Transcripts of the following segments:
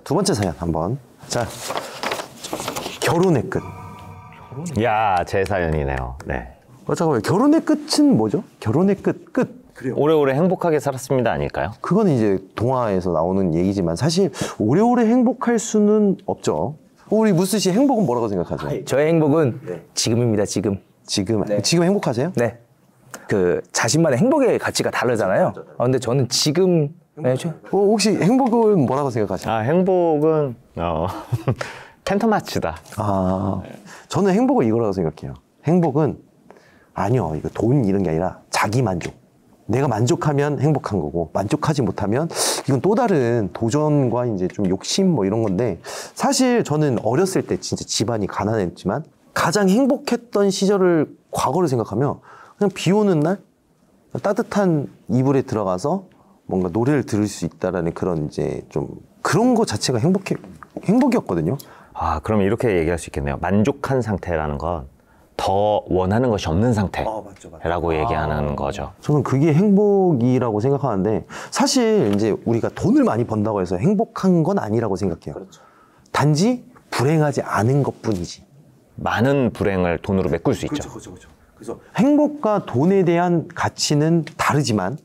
두 번째 사연 한번. 자, 결혼의 끝. 야, 제 사연이네요. 네. 잠깐만요. 결혼의 끝은 뭐죠? 결혼의 끝. 그래요. 오래오래 행복하게 살았습니다 아닐까요? 그거는 이제 동화에서 나오는 얘기지만 사실 오래오래 행복할 수는 없죠. 우리 무스 씨 행복은 뭐라고 생각하세요? 저의 행복은 지금입니다. 지금. 지금 네. 지금 행복하세요? 네. 그 자신만의 행복의 가치가 다르잖아요. 근데 저는 지금 혹시 행복은 뭐라고 생각하세요? 행복은 펜터마치다. 저는 행복은 이거라고 생각해요. 행복은 아니요, 이거 돈 이런 게 아니라 자기 만족. 내가 만족하면 행복한 거고 만족하지 못하면 이건 또 다른 도전과 이제 좀 욕심 뭐 이런 건데, 사실 저는 어렸을 때 진짜 집안이 가난했지만 가장 행복했던 시절을 과거를 생각하면 그냥 비 오는 날 따뜻한 이불에 들어가서 뭔가 노래를 들을 수 있다라는 그런 이제 좀 그런 거 자체가 행복이었거든요. 그럼 이렇게 얘기할 수 있겠네요. 만족한 상태라는 건 더 원하는 것이 없는 상태라고 얘기하는 거죠. 저는 그게 행복이라고 생각하는데, 사실 이제 우리가 돈을 많이 번다고 해서 행복한 건 아니라고 생각해요. 그렇죠. 단지 불행하지 않은 것뿐이지. 많은 불행을 돈으로 메꿀 수 있죠. 그래서 행복과 돈에 대한 가치는 다르지만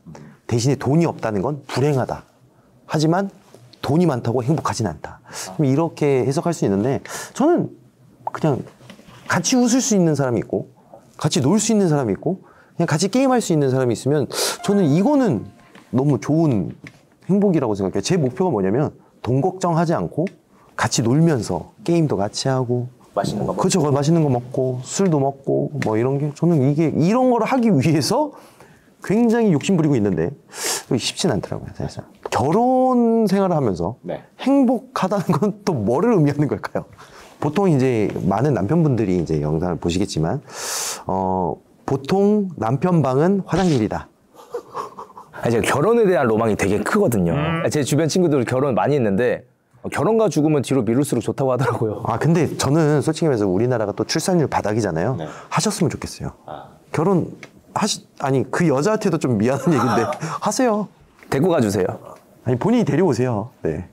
대신에 돈이 없다는 건 불행하다. 하지만 돈이 많다고 행복하진 않다. 이렇게 해석할 수 있는데, 저는 그냥 같이 웃을 수 있는 사람이 있고 같이 놀 수 있는 사람이 있고 그냥 같이 게임할 수 있는 사람이 있으면 저는 이거는 너무 좋은 행복이라고 생각해요. 제 목표가 뭐냐면 돈 걱정하지 않고 같이 놀면서 게임도 같이 하고 맛있는 거 먹고. 그렇죠. 맛있는 거 먹고 술도 먹고 뭐 이런 게, 저는 이런 거를 하기 위해서 굉장히 욕심 부리고 있는데 쉽진 않더라고요. 사실 결혼 생활을 하면서 행복하다는 건 또 뭐를 의미하는 걸까요? 보통 이제 많은 남편분들이 이제 영상을 보시겠지만, 보통 남편 방은 화장실이다. 제가 결혼에 대한 로망이 되게 크거든요. 제 주변 친구들 결혼 많이 했는데 결혼과 죽음은 뒤로 미룰수록 좋다고 하더라고요. 근데 저는 솔직히 말해서 우리나라가 또 출산율 바닥이잖아요. 하셨으면 좋겠어요. 아니 그 여자한테도 좀 미안한 얘기인데 하세요. 데리고 가주세요. 아니 본인이 데려오세요. 네.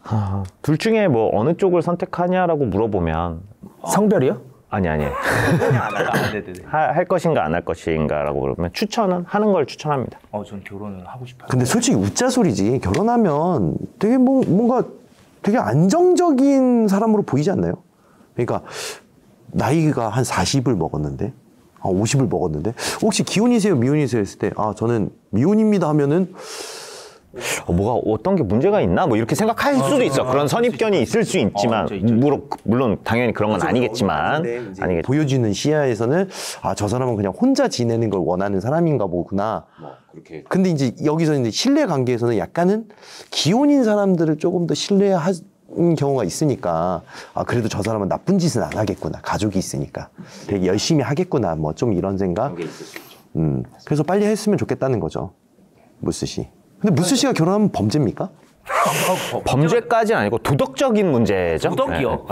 둘 중에 뭐 어느 쪽을 선택하냐라고 물어보면 성별이요? 아니 할 것인가 안 할 것인가라고 그러면 추천은 하는 걸 추천합니다. 전 결혼을 하고 싶어요. 근데 솔직히 웃자 소리지, 결혼하면 되게 뭔가 되게 안정적인 사람으로 보이지 않나요? 그러니까 나이가 한 40을 먹었는데 50을 먹었는데 혹시 기혼이세요 미혼이세요 했을 때 저는 미혼입니다 하면은 뭐가 어떤 게 문제가 있나 뭐 이렇게 생각할 수도 있어. 그런 선입견이 있을 수 있지만 물론 당연히 그런 건 아니겠지만 보여주는 시야에서는 저 사람은 그냥 혼자 지내는 걸 원하는 사람인가 보구나. 근데 이제 여기서 이제 신뢰 관계에서는 약간은 기혼인 사람들을 조금 더 신뢰하는 경우가 있으니까 그래도 저 사람은 나쁜 짓은 안 하겠구나, 가족이 있으니까 되게 열심히 하겠구나, 뭐 좀 이런 생각. 그래서 빨리 했으면 좋겠다는 거죠, 무스 씨. 근데 무스 씨가 결혼하면 범죄입니까? 범죄까지는 아니고 도덕적인 문제죠. 도덕이요?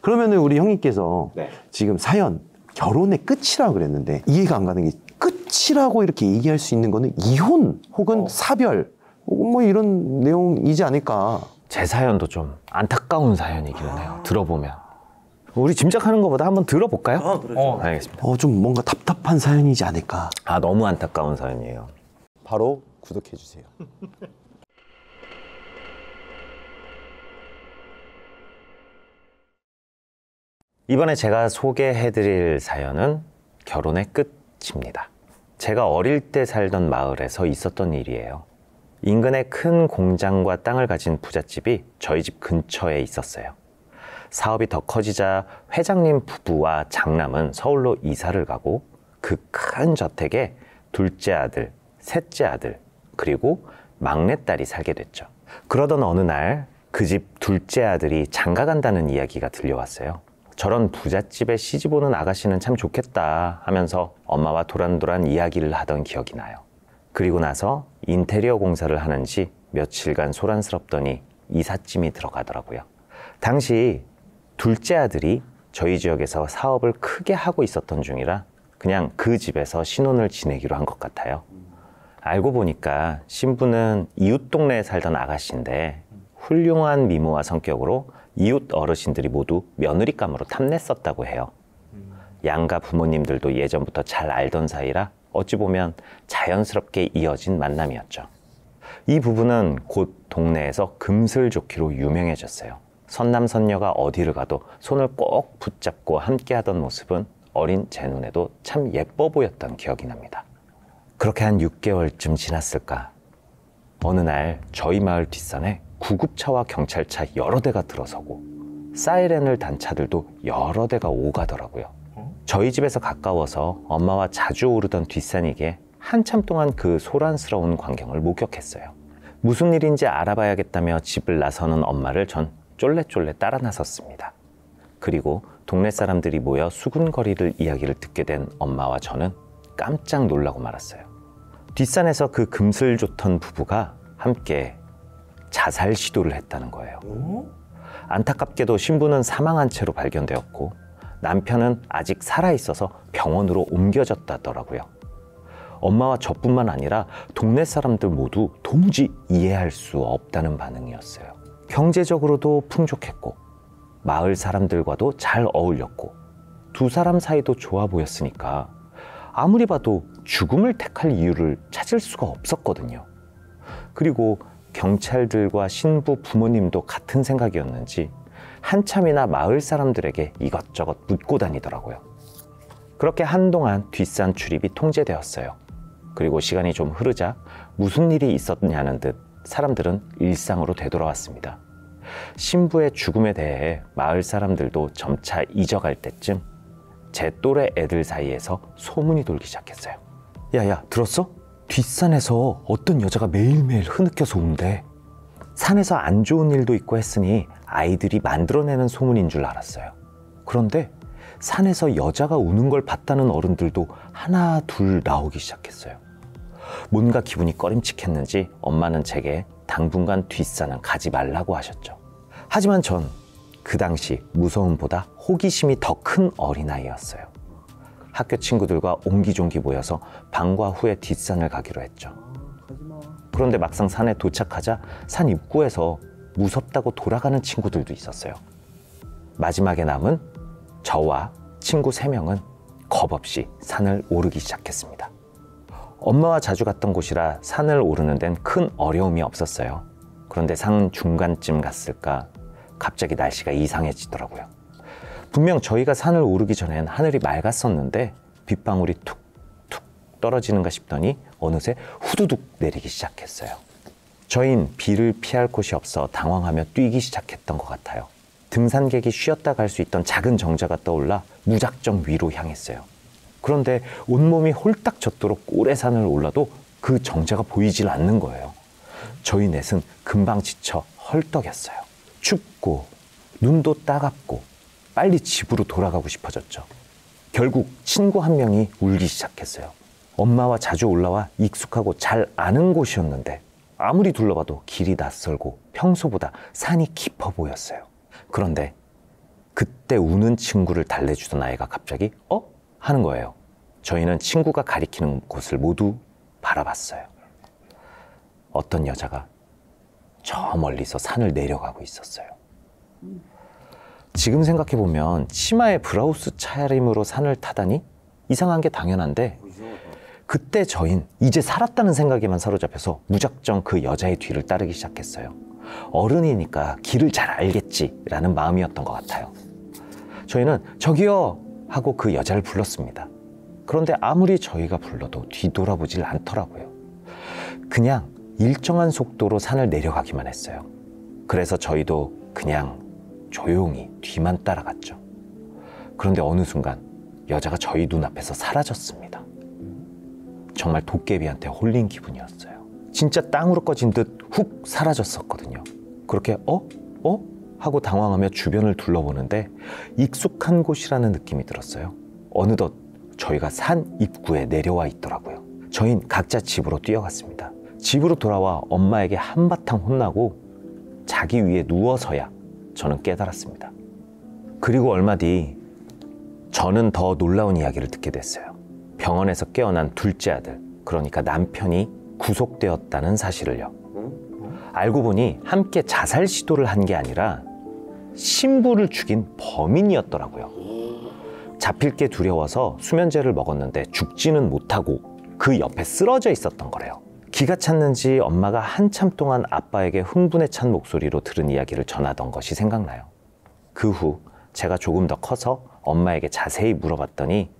그러면은 우리 형님께서 지금 사연 결혼의 끝이라고 그랬는데 이해가 안 가는 게, 끝이라고 이렇게 얘기할 수 있는 거는 이혼 혹은 사별 뭐 이런 내용이지 않을까. 제 사연도 좀 안타까운 사연이기는 해요. 들어보면 우리 짐작하는 것보다 한번 들어볼까요? 알겠습니다. 좀 뭔가 답답한 사연이지 않을까. 너무 안타까운 사연이에요. 바로 구독해주세요. 이번에 제가 소개해드릴 사연은 결혼의 끝입니다. 제가 어릴 때 살던 마을에서 있었던 일이에요. 인근에 큰 공장과 땅을 가진 부잣집이 저희 집 근처에 있었어요. 사업이 더 커지자 회장님 부부와 장남은 서울로 이사를 가고 그 큰 저택에 둘째 아들, 셋째 아들, 그리고 막내딸이 살게 됐죠. 그러던 어느 날 그 집 둘째 아들이 장가 간다는 이야기가 들려왔어요. 저런 부잣집에 시집 오는 아가씨는 참 좋겠다 하면서 엄마와 도란도란 이야기를 하던 기억이 나요. 그리고 나서 인테리어 공사를 하는지 며칠간 소란스럽더니 이삿짐이 들어가더라고요. 당시 둘째 아들이 저희 지역에서 사업을 크게 하고 있었던 중이라 그냥 그 집에서 신혼을 지내기로 한 것 같아요. 알고 보니까 신부는 이웃 동네에 살던 아가씨인데 훌륭한 미모와 성격으로 이웃 어르신들이 모두 며느리감으로 탐냈었다고 해요. 양가 부모님들도 예전부터 잘 알던 사이라 어찌 보면 자연스럽게 이어진 만남이었죠. 이 부부는 곧 동네에서 금슬좋기로 유명해졌어요. 선남선녀가 어디를 가도 손을 꼭 붙잡고 함께하던 모습은 어린 제 눈에도 참 예뻐 보였던 기억이 납니다. 그렇게 한 6개월쯤 지났을까, 어느 날 저희 마을 뒷산에 구급차와 경찰차 여러 대가 들어서고 사이렌을 단 차들도 여러 대가 오가더라고요. 저희 집에서 가까워서 엄마와 자주 오르던 뒷산이기에 한참 동안 그 소란스러운 광경을 목격했어요. 무슨 일인지 알아봐야겠다며 집을 나서는 엄마를 전 쫄래쫄래 따라 나섰습니다. 그리고 동네 사람들이 모여 수군거리를 이야기를 듣게 된 엄마와 저는 깜짝 놀라고 말았어요. 뒷산에서 그 금슬 좋던 부부가 함께 자살 시도를 했다는 거예요. 안타깝게도 신부는 사망한 채로 발견되었고 남편은 아직 살아있어서 병원으로 옮겨졌다더라고요. 엄마와 저뿐만 아니라 동네 사람들 모두 도무지 이해할 수 없다는 반응이었어요. 경제적으로도 풍족했고 마을 사람들과도 잘 어울렸고 두 사람 사이도 좋아 보였으니까 아무리 봐도 죽음을 택할 이유를 찾을 수가 없었거든요. 그리고 경찰들과 신부 부모님도 같은 생각이었는지 한참이나 마을 사람들에게 이것저것 묻고 다니더라고요. 그렇게 한동안 뒷산 출입이 통제되었어요. 그리고 시간이 좀 흐르자 무슨 일이 있었냐는 듯 사람들은 일상으로 되돌아왔습니다. 신부의 죽음에 대해 마을 사람들도 점차 잊어갈 때쯤 제 또래 애들 사이에서 소문이 돌기 시작했어요. 야야, 들었어? 뒷산에서 어떤 여자가 매일매일 흐느껴서 운대. 산에서 안 좋은 일도 있고 했으니 아이들이 만들어내는 소문인 줄 알았어요. 그런데 산에서 여자가 우는 걸 봤다는 어른들도 하나 둘 나오기 시작했어요. 뭔가 기분이 꺼림칙했는지 엄마는 제게 당분간 뒷산은 가지 말라고 하셨죠. 하지만 전 그 당시 무서움보다 호기심이 더 큰 어린아이였어요. 학교 친구들과 옹기종기 모여서 방과 후에 뒷산을 가기로 했죠. 그런데 막상 산에 도착하자 산 입구에서 무섭다고 돌아가는 친구들도 있었어요. 마지막에 남은 저와 친구 3명은 겁없이 산을 오르기 시작했습니다. 엄마와 자주 갔던 곳이라 산을 오르는 데는 큰 어려움이 없었어요. 그런데 산 중간쯤 갔을까 갑자기 날씨가 이상해지더라고요. 분명 저희가 산을 오르기 전엔 하늘이 맑았었는데 빗방울이 툭툭 떨어지는가 싶더니 어느새 후두둑 내리기 시작했어요. 저희는 비를 피할 곳이 없어 당황하며 뛰기 시작했던 것 같아요. 등산객이 쉬었다 갈 수 있던 작은 정자가 떠올라 무작정 위로 향했어요. 그런데 온몸이 홀딱 젖도록 오래산을 올라도 그 정자가 보이질 않는 거예요. 저희 넷은 금방 지쳐 헐떡였어요. 춥고 눈도 따갑고 빨리 집으로 돌아가고 싶어졌죠. 결국 친구 한 명이 울기 시작했어요. 엄마와 자주 올라와 익숙하고 잘 아는 곳이었는데 아무리 둘러봐도 길이 낯설고 평소보다 산이 깊어 보였어요. 그런데 그때 우는 친구를 달래주던 아이가 갑자기 어? 하는 거예요. 저희는 친구가 가리키는 곳을 모두 바라봤어요. 어떤 여자가 저 멀리서 산을 내려가고 있었어요. 지금 생각해보면 치마에 브라우스 차림으로 산을 타다니 이상한 게 당연한데 그때 저흰 이제 살았다는 생각에만 사로잡혀서 무작정 그 여자의 뒤를 따르기 시작했어요. 어른이니까 길을 잘 알겠지라는 마음이었던 것 같아요. 저희는 저기요 하고 그 여자를 불렀습니다. 그런데 아무리 저희가 불러도 뒤돌아보질 않더라고요. 그냥 일정한 속도로 산을 내려가기만 했어요. 그래서 저희도 그냥 조용히 뒤만 따라갔죠. 그런데 어느 순간 여자가 저희 눈앞에서 사라졌습니다. 정말 도깨비한테 홀린 기분이었어요. 진짜 땅으로 꺼진 듯 훅 사라졌었거든요. 그렇게 하고 당황하며 주변을 둘러보는데 익숙한 곳이라는 느낌이 들었어요. 어느덧 저희가 산 입구에 내려와 있더라고요. 저희는 각자 집으로 뛰어갔습니다. 집으로 돌아와 엄마에게 한바탕 혼나고 자기 위에 누워서야 저는 깨달았습니다. 그리고 얼마 뒤 저는 더 놀라운 이야기를 듣게 됐어요. 병원에서 깨어난 둘째 아들, 그러니까 남편이 구속되었다는 사실을요. 알고 보니 함께 자살 시도를 한 게 아니라 신부를 죽인 범인이었더라고요. 잡힐 게 두려워서 수면제를 먹었는데 죽지는 못하고 그 옆에 쓰러져 있었던 거래요. 기가 찼는지 엄마가 한참 동안 아빠에게 흥분에 찬 목소리로 들은 이야기를 전하던 것이 생각나요. 그 후 제가 조금 더 커서 엄마에게 자세히 물어봤더니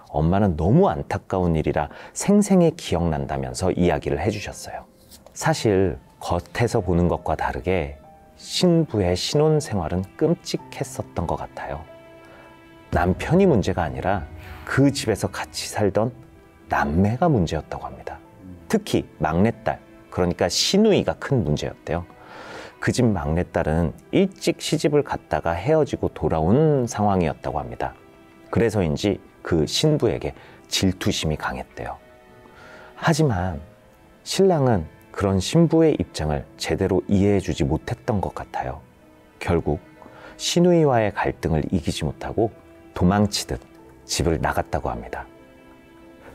엄마는 너무 안타까운 일이라 생생히 기억난다면서 이야기를 해주셨어요. 사실 겉에서 보는 것과 다르게 신부의 신혼 생활은 끔찍했었던 것 같아요. 남편이 문제가 아니라 그 집에서 같이 살던 남매가 문제였다고 합니다. 특히 막내딸, 그러니까 시누이가 큰 문제였대요. 그 집 막내딸은 일찍 시집을 갔다가 헤어지고 돌아온 상황이었다고 합니다. 그래서인지 그 신부에게 질투심이 강했대요. 하지만 신랑은 그런 신부의 입장을 제대로 이해해주지 못했던 것 같아요. 결국 시누이와의 갈등을 이기지 못하고 도망치듯 집을 나갔다고 합니다.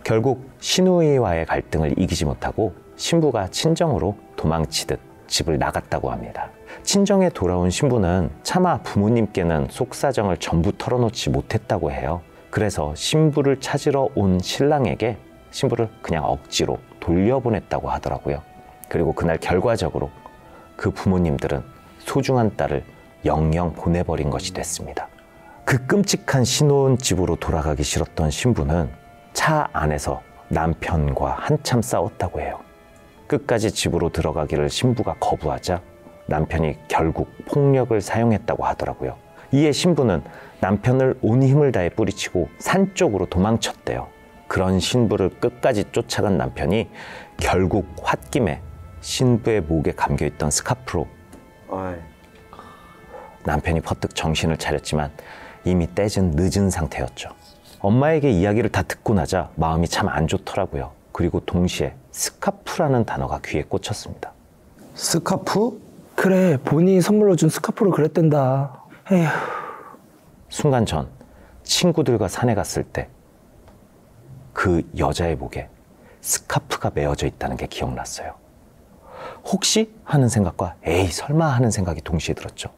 결국 시누이와의 갈등을 이기지 못하고 신부가 친정으로 도망치듯 집을 나갔다고 합니다. 친정에 돌아온 신부는 차마 부모님께는 속사정을 전부 털어놓지 못했다고 해요. 그래서 신부를 찾으러 온 신랑에게 신부를 그냥 억지로 돌려보냈다고 하더라고요. 그리고 그날 결과적으로 그 부모님들은 소중한 딸을 영영 보내버린 것이 됐습니다. 그 끔찍한 신혼집으로 돌아가기 싫었던 신부는 차 안에서 남편과 한참 싸웠다고 해요. 끝까지 집으로 들어가기를 신부가 거부하자 남편이 결국 폭력을 사용했다고 하더라고요. 이에 신부는 남편을 온 힘을 다해 뿌리치고 산 쪽으로 도망쳤대요. 그런 신부를 끝까지 쫓아간 남편이 결국 홧김에 신부의 목에 감겨있던 스카프로 남편이 퍼뜩 정신을 차렸지만 이미 떼진 늦은 상태였죠. 엄마에게 이야기를 다 듣고 나자 마음이 참 안 좋더라고요. 그리고 동시에 스카프라는 단어가 귀에 꽂혔습니다. 스카프? 그래, 본인이 선물로 준 스카프로 그랬댄다. 에휴. 순간 전 친구들과 산에 갔을 때 그 여자의 목에 스카프가 메어져 있다는 게 기억났어요. 혹시 하는 생각과 에이 설마 하는 생각이 동시에 들었죠.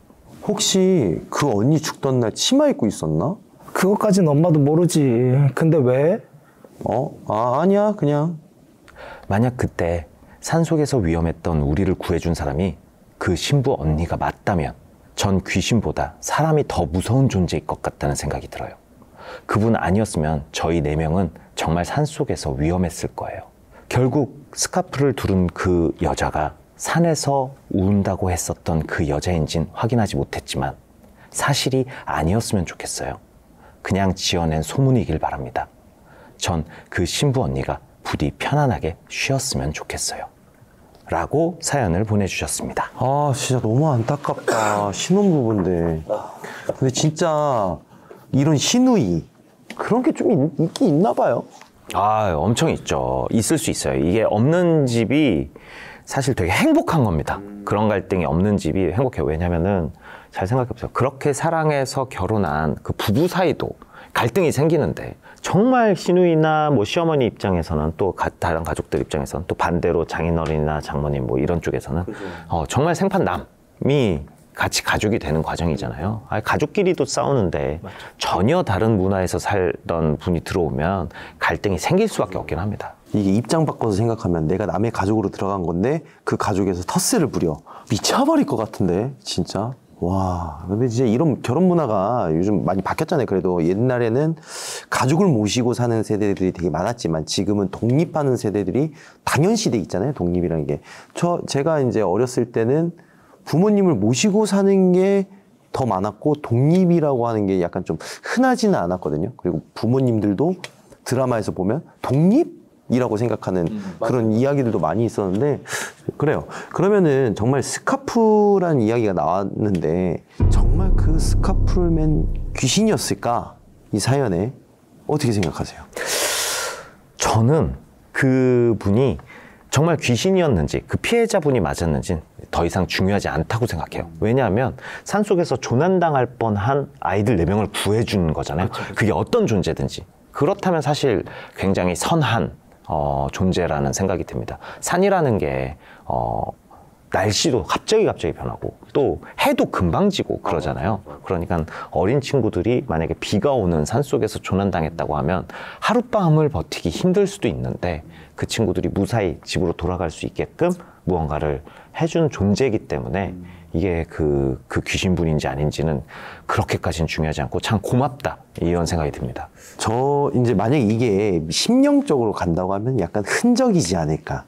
혹시 그 언니 죽던 날 치마 입고 있었나? 그것까진 엄마도 모르지. 근데 왜? 아니야 그냥. 만약 그때 산속에서 위험했던 우리를 구해준 사람이 그 신부 언니가 맞다면 전 귀신보다 사람이 더 무서운 존재일 것 같다는 생각이 들어요. 그분 아니었으면 저희 4명은 정말 산속에서 위험했을 거예요. 결국 스카프를 두른 그 여자가 산에서 운다고 했었던 그 여자인진 확인하지 못했지만 사실이 아니었으면 좋겠어요. 그냥 지어낸 소문이길 바랍니다. 전 그 신부 언니가 부디 편안하게 쉬었으면 좋겠어요. 라고 사연을 보내주셨습니다. 아 진짜 너무 안타깝다. 신혼부부인데. 근데 진짜 이런 시누이 그런 게 좀 있긴 있나 봐요. 아, 엄청 있죠. 있을 수 있어요. 이게 없는 집이 사실 되게 행복한 겁니다. 그런 갈등이 없는 집이 행복해요. 왜냐면은 잘 생각해보세요. 그렇게 사랑해서 결혼한 그 부부 사이도 갈등이 생기는데 정말 시누이나 뭐 시어머니 입장에서는 또 다른 가족들 입장에서는 또 반대로 장인어른이나 장모님 뭐 이런 쪽에서는 정말 생판남이 같이 가족이 되는 과정이잖아요. 가족끼리도 싸우는데 맞죠. 전혀 다른 문화에서 살던 분이 들어오면 갈등이 생길 수밖에 없긴 합니다. 이게 입장 바꿔서 생각하면 내가 남의 가족으로 들어간 건데 그 가족에서 텃세를 부려. 미쳐버릴 것 같은데 진짜. 와, 근데 진짜 이런 결혼 문화가 요즘 많이 바뀌었잖아요. 그래도 옛날에는 가족을 모시고 사는 세대들이 되게 많았지만 지금은 독립하는 세대들이 당연시돼 있잖아요. 독립이라는 게. 제가 이제 어렸을 때는 부모님을 모시고 사는 게 더 많았고 독립이라고 하는 게 약간 좀 흔하지는 않았거든요. 그리고 부모님들도 드라마에서 보면 독립이라고 생각하는 그런 이야기들도 많이 있었는데 그래요. 그러면은 정말 스카프라는 이야기가 나왔는데 정말 그 스카프를 맨 귀신이었을까? 이 사연에 어떻게 생각하세요? 저는 그분이 정말 귀신이었는지 그 피해자분이 맞았는지 더 이상 중요하지 않다고 생각해요. 왜냐하면 산속에서 조난당할 뻔한 아이들 4명을 구해준 거잖아요. 그렇죠. 그게 어떤 존재든지. 그렇다면 사실 굉장히 선한 존재라는 생각이 듭니다. 산이라는 게 날씨도 갑자기 변하고 또 해도 금방 지고 그러잖아요. 그러니까 어린 친구들이 만약에 비가 오는 산속에서 조난당했다고 하면 하룻밤을 버티기 힘들 수도 있는데 그 친구들이 무사히 집으로 돌아갈 수 있게끔 무언가를 해준 존재이기 때문에 이게 그 귀신분인지 아닌지는 그렇게까지는 중요하지 않고 참 고맙다 이런 생각이 듭니다. 저 이제 만약에 이게 심령적으로 간다고 하면 약간 흔적이지 않을까.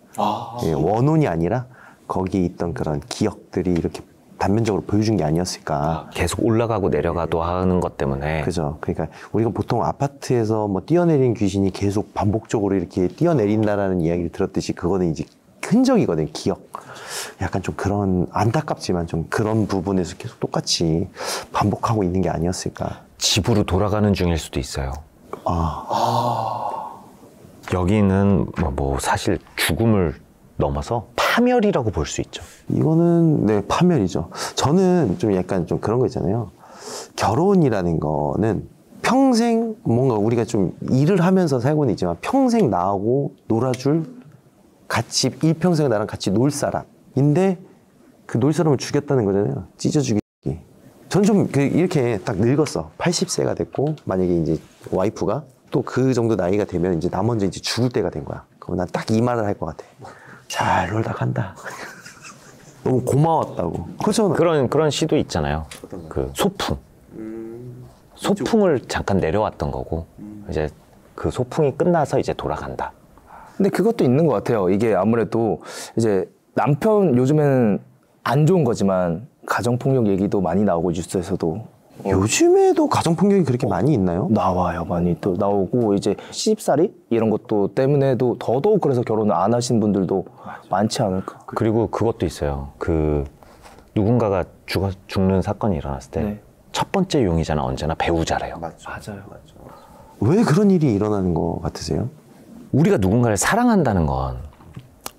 예, 원혼이 아니라 거기에 있던 그런 기억들이 이렇게 단면적으로 보여준 게 아니었을까. 계속 올라가고 내려가도 하는 것 때문에 그죠. 그러니까 우리가 보통 아파트에서 뭐 뛰어내린 귀신이 계속 반복적으로 이렇게 뛰어내린다라는 이야기를 들었듯이 그거는 이제 흔적이거든, 기억. 약간 좀 그런 안타깝지만 좀 그런 부분에서 계속 똑같이 반복하고 있는 게 아니었을까. 집으로 돌아가는 중일 수도 있어요. 아, 여기는 뭐 사실 죽음을 넘어서 파멸이라고 볼 수 있죠. 이거는 네, 파멸이죠. 저는 좀 약간 좀 그런 거 있잖아요. 결혼이라는 거는 평생 뭔가 우리가 좀 일을 하면서 살고는 있지만 평생 나하고 놀아줄 같이 일평생 나랑 같이 놀 사람인데 그 놀 사람을 죽였다는 거잖아요. 찢어 죽이기. 전 좀 이렇게 딱 늙었어. 80세가 됐고 만약에 이제 와이프가 또 그 정도 나이가 되면 이제 나 먼저 이제 죽을 때가 된 거야. 그럼 난 딱 이 말을 할 것 같아. 잘 놀다 간다. 너무 고마웠다고. 그렇죠. 그런 시도 있잖아요. 그 소풍. 소풍을 잠깐 내려왔던 거고 이제 그 소풍이 끝나서 이제 돌아간다. 근데 그것도 있는 것 같아요. 이게 아무래도 이제 남편 요즘에는 안 좋은 거지만 가정폭력 얘기도 많이 나오고 뉴스에서도 요즘에도 가정폭력이 그렇게 많이 있나요? 나와요. 많이 또 나오고 이제 시집살이 이런 것도 때문에도 더더욱 그래서 결혼을 안 하신 분들도 많지 않을까. 그리고 그것도 있어요. 그 누군가가 죽는 사건이 일어났을 때 네. 첫 번째 용의자는 언제나 배우자래요. 맞아요. 왜 그런 일이 일어나는 것 같으세요? 우리가 누군가를 사랑한다는 건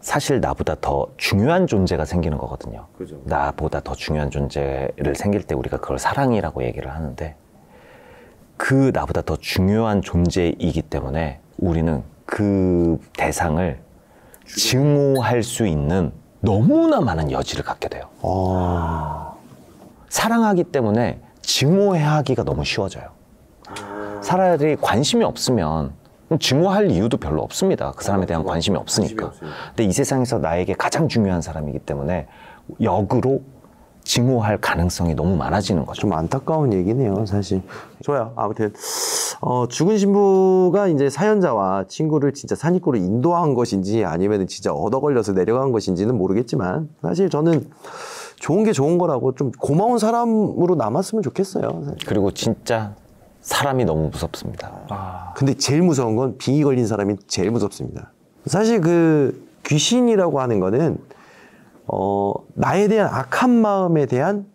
사실 나보다 더 중요한 존재가 생기는 거거든요. 나보다 더 중요한 존재를 생길 때 우리가 그걸 사랑이라고 얘기를 하는데 그 나보다 더 중요한 존재이기 때문에 우리는 그 대상을 증오할 수 있는 너무나 많은 여지를 갖게 돼요. 사랑하기 때문에 증오해야 하기가 너무 쉬워져요. 사람들이 관심이 없으면 증오할 이유도 별로 없습니다. 그 사람에 대한 관심이 없으니까. 근데 이 세상에서 나에게 가장 중요한 사람이기 때문에 역으로 증오할 가능성이 너무 많아지는 거죠. 좀 안타까운 얘기네요, 사실. 좋아요. 아무튼 죽은 신부가 이제 사연자와 친구를 진짜 산 입구로 인도한 것인지 아니면 진짜 얻어 걸려서 내려간 것인지는 모르겠지만 사실 저는 좋은 게 좋은 거라고 좀 고마운 사람으로 남았으면 좋겠어요. 사실. 그리고 진짜 사람이 너무 무섭습니다. 근데 제일 무서운 건 빙이 걸린 사람이 제일 무섭습니다. 사실 그 귀신이라고 하는 거는 나에 대한 악한 마음에 대한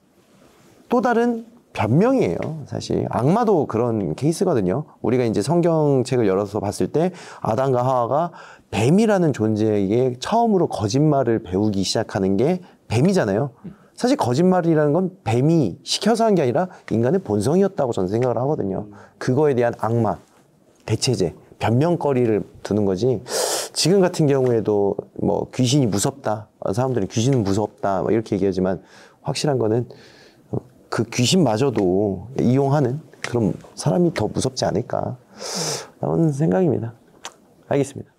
또 다른 변명이에요. 사실 악마도 그런 케이스거든요. 우리가 이제 성경책을 열어서 봤을 때 아담과 하와가 뱀이라는 존재에게 처음으로 거짓말을 배우기 시작하는 게 뱀이잖아요. 사실 거짓말이라는 건 뱀이 시켜서 한 게 아니라 인간의 본성이었다고 저는 생각을 하거든요. 그거에 대한 악마, 대체제, 변명거리를 두는 거지. 지금 같은 경우에도 뭐 귀신이 무섭다. 사람들이 귀신은 무섭다. 뭐 이렇게 얘기하지만 확실한 거는 그 귀신마저도 이용하는 그런 사람이 더 무섭지 않을까. 라는 생각입니다. 알겠습니다.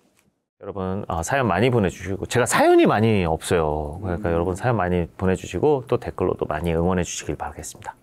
여러분 사연 많이 보내주시고 제가 사연이 많이 없어요. 그러니까 여러분 사연 많이 보내주시고 또 댓글로도 많이 응원해 주시길 바라겠습니다.